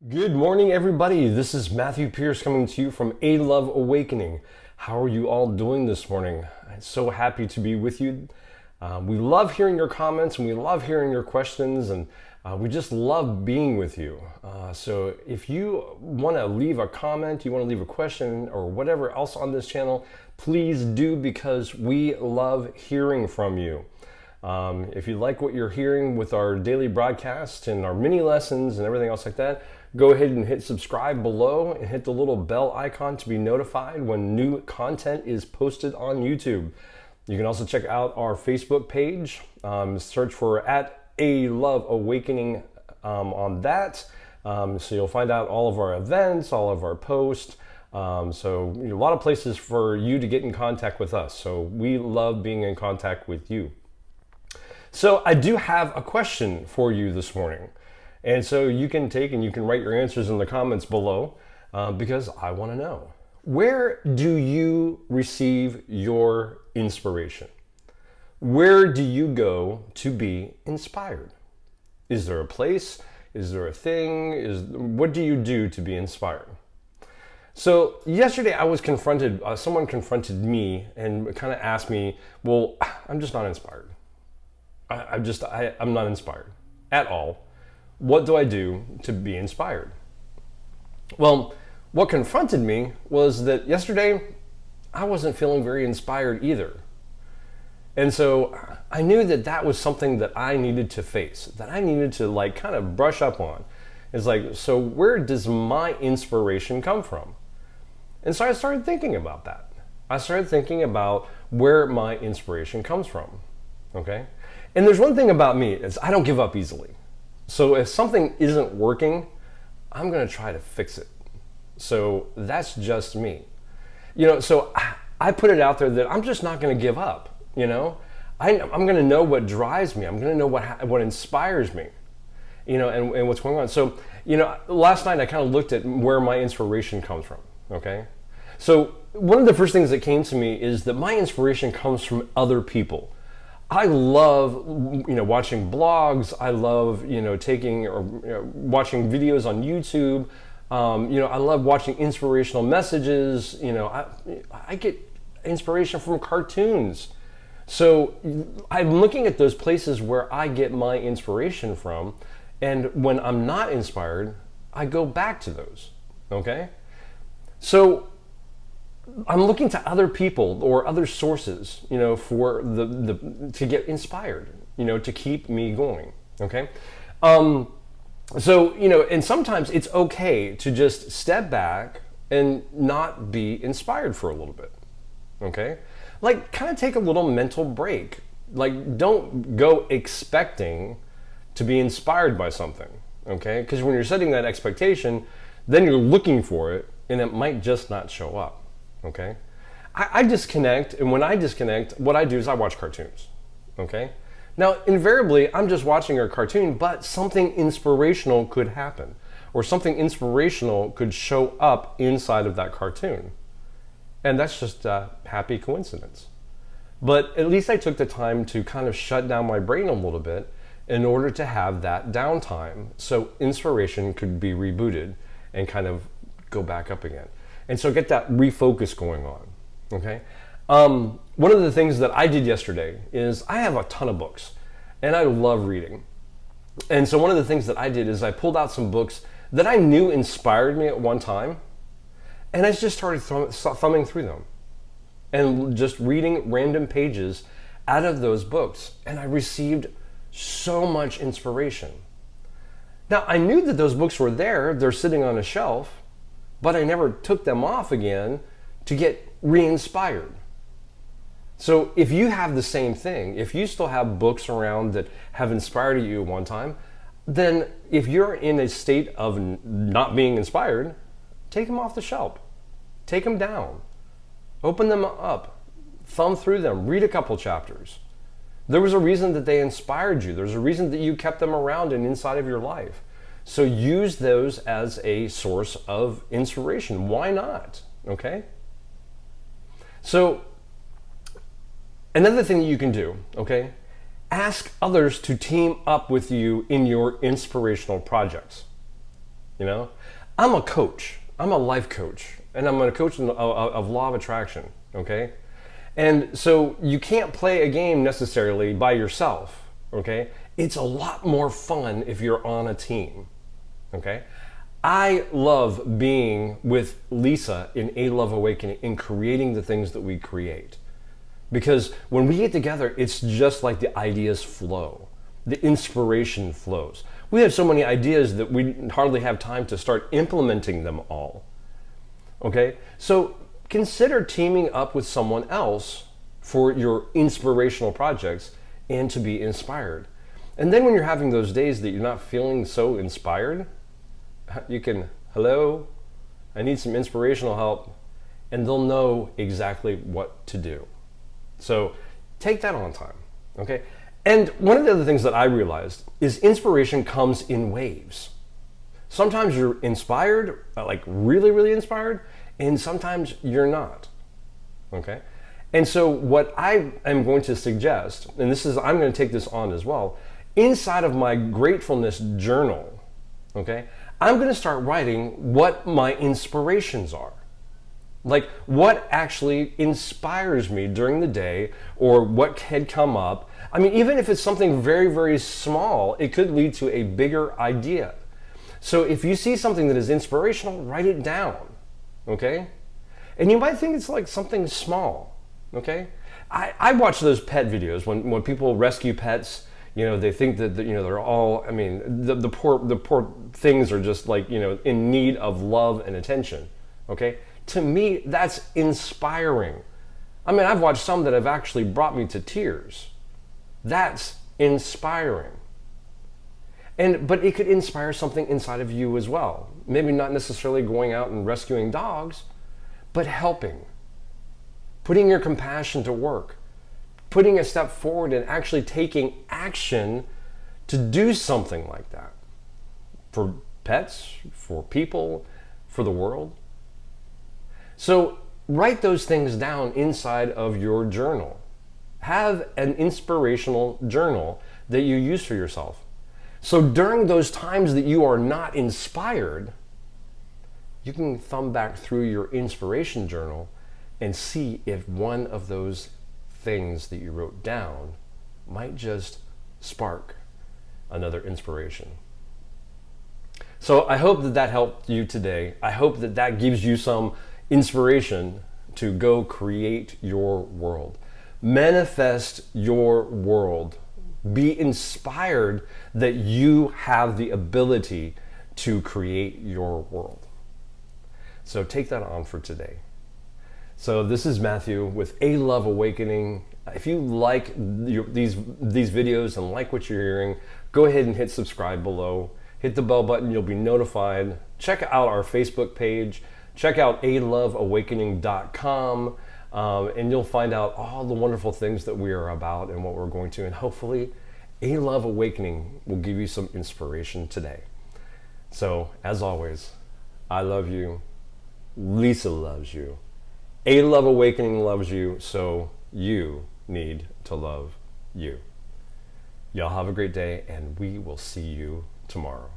Good morning, everybody. This is Matthew Pierce coming to you from A Love Awakening. How are you all doing this morning? I'm so happy to be with you. We love hearing your comments and we love hearing your questions, and we just love being with you. So if you want to leave a comment, you want to leave a question, or whatever else on this channel, please do, because we love hearing from you. If you like what you're hearing with our daily broadcast and our mini lessons and everything else like that, go ahead and hit subscribe below and hit the little bell icon to be notified when new content is posted on YouTube. You can also check out our Facebook page. Search for @ALoveAwakening on that. So you'll find out all of our events, all of our posts. So a lot of places for you to get in contact with us. So we love being in contact with you. So I do have a question for you this morning. And so you can write your answers in the comments below, because I want to know. Where do you receive your inspiration? Where do you go to be inspired? Is there a place? Is there a thing? What do you do to be inspired? So yesterday I was confronted, someone confronted me and kind of asked me, well, I'm just not inspired. I'm not inspired at all. What do I do to be inspired? Well, what confronted me was that yesterday I wasn't feeling very inspired either. And so I knew that that was something that I needed to face, that I needed to kind of brush up on. It's so where does my inspiration come from? And so I started thinking about that. I started thinking about where my inspiration comes from, okay? And there's one thing about me, is I don't give up easily. So if something isn't working, I'm going to try to fix it. So that's just me. So I put it out there that I'm just not going to give up. I'm going to know what drives me. I'm going to know what inspires me, and what's going on. So, last night I kind of looked at where my inspiration comes from. Okay. So one of the first things that came to me is that my inspiration comes from other people. I love, watching blogs. I love, watching videos on YouTube. I love watching inspirational messages. I get inspiration from cartoons. So I'm looking at those places where I get my inspiration from. And when I'm not inspired, I go back to those. Okay. So I'm looking to other people or other sources, for to get inspired, to keep me going. Okay. And sometimes it's okay to just step back and not be inspired for a little bit. Okay. Kind of take a little mental break. Don't go expecting to be inspired by something. Okay. Because when you're setting that expectation, then you're looking for it and it might just not show up. Okay, I disconnect, and when I disconnect, what I do is I watch cartoons. Okay, now invariably I'm just watching a cartoon, but something inspirational could happen, or something inspirational could show up inside of that cartoon, and that's just a happy coincidence. But at least I took the time to kind of shut down my brain a little bit in order to have that downtime, so inspiration could be rebooted and kind of go back up again. And so get that refocus going on, okay? One of the things that I did yesterday is I have a ton of books, and I love reading. And so one of the things that I did is I pulled out some books that I knew inspired me at one time, and I just started thumbing through them and just reading random pages out of those books, and I received so much inspiration. Now, I knew that those books were there, they're sitting on a shelf, but I never took them off again to get re-inspired. So if you have the same thing, if you still have books around that have inspired you at one time, then if you're in a state of not being inspired, take them off the shelf. Take them down. Open them up. Thumb through them. Read a couple chapters. There was a reason that they inspired you. There's a reason that you kept them around and inside of your life. So use those as a source of inspiration. Why not? Okay? So another thing that you can do, okay? Ask others to team up with you in your inspirational projects. You know, I'm a coach. I'm a life coach, and I'm a coach of law of attraction. Okay, and so you can't play a game necessarily by yourself. Okay, it's a lot more fun if you're on a team. Okay, I love being with Lisa in A Love Awakening and creating the things that we create. Because when we get together, it's just like the ideas flow, the inspiration flows. We have so many ideas that we hardly have time to start implementing them all. Okay? So consider teaming up with someone else for your inspirational projects and to be inspired. And then when you're having those days that you're not feeling so inspired, you can, hello, I need some inspirational help, and they'll know exactly what to do. So take that on time, okay? And one of the other things that I realized is inspiration comes in waves. Sometimes you're inspired, like really, really inspired, and sometimes you're not, okay? And so what I am going to suggest, and I'm going to take this on as well, inside of my gratefulness journal, okay, I'm going to start writing what my inspirations are. Like what actually inspires me during the day or what had come up. I mean, even if it's something very, very small, it could lead to a bigger idea. So if you see something that is inspirational, write it down, okay? And you might think it's like something small, okay? I watch those pet videos when people rescue pets. You know, they think that they're all. I mean, the poor things are just like in need of love and attention. Okay, to me that's inspiring. I mean, I've watched some that have actually brought me to tears. That's inspiring. But it could inspire something inside of you as well. Maybe not necessarily going out and rescuing dogs, but helping, putting your compassion to work. Putting a step forward and actually taking action to do something like that for pets, for people, for the world. So write those things down inside of your journal. Have an inspirational journal that you use for yourself. So during those times that you are not inspired, you can thumb back through your inspiration journal and see if one of those things that you wrote down might just spark another inspiration. So I hope that helped you today. I hope that gives you some inspiration to go create your world. Manifest your world. Be inspired that you have the ability to create your world. So take that on for today. So this is Matthew with A Love Awakening. If you like these videos and like what you're hearing, go ahead and hit subscribe below. Hit the bell button, you'll be notified. Check out our Facebook page. Check out aloveawakening.com, and you'll find out all the wonderful things that we are about and what we're going to. And hopefully, A Love Awakening will give you some inspiration today. So, as always, I love you. Lisa loves you. A Love Awakening loves you, so you need to love you. Y'all have a great day, and we will see you tomorrow.